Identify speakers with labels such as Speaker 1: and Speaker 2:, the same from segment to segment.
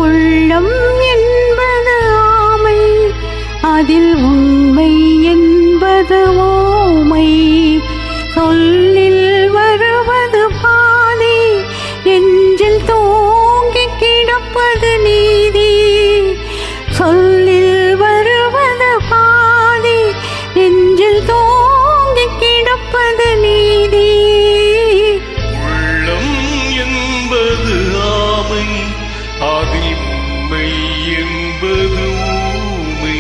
Speaker 1: உள்ளம் என்பது ஆமை, அதில் உண்மை என்பது ஓமை. சொல்லில் வருவது பாதி, நெஞ்சில் தோங்கி கிடப்பது நீதி. சொல்லில் வருவது பாதி, நெஞ்சில் தோங்கி கிடப்பது நீதி.
Speaker 2: உள்ளம் என்பது ஆமை, அதில் உண்மை என்பது ஊமை.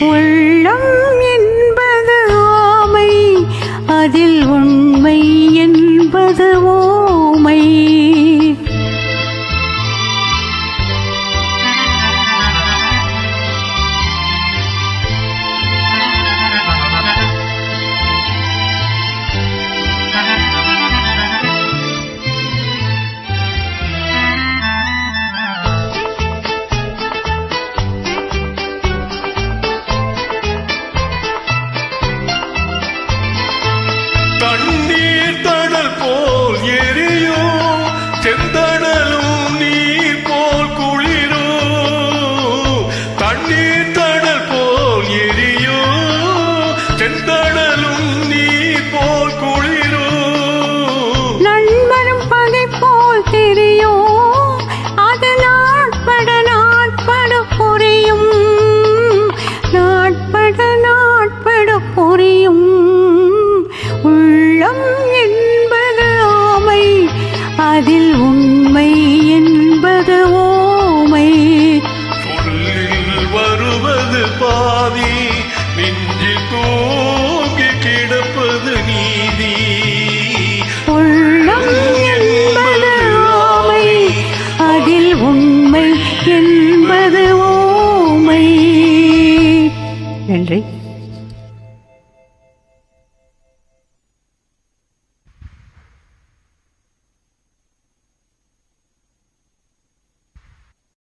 Speaker 1: உள்ளம் என்பது ஆமை, அதில் உண்மை என்பது ஓமை.
Speaker 2: தண்ணீர் தடல் போல் எரியோ, செந்தடலும் நீர் போல் குளிரோ. தண்ணீர் தடல் போல் எரியோ, செந்தடலும் நீர் போல் குளிரோ.
Speaker 1: நண்பரும் பகை போல் தெரியும், அது நாட்பட நாட்பட புரியும். நாட்பட நாட்பட புரியும். உள்ளம் என்பது ஆமை, அதில் உண்மை என்பது ஓமை.
Speaker 2: சொல்லில் வருவது பாதி, நெஞ்சில் தோங்கி கிடப்பது நீதி.
Speaker 1: உள்ளம் என்பது ஆமை, அதில் உண்மை என்பது ஓமை. நன்றி.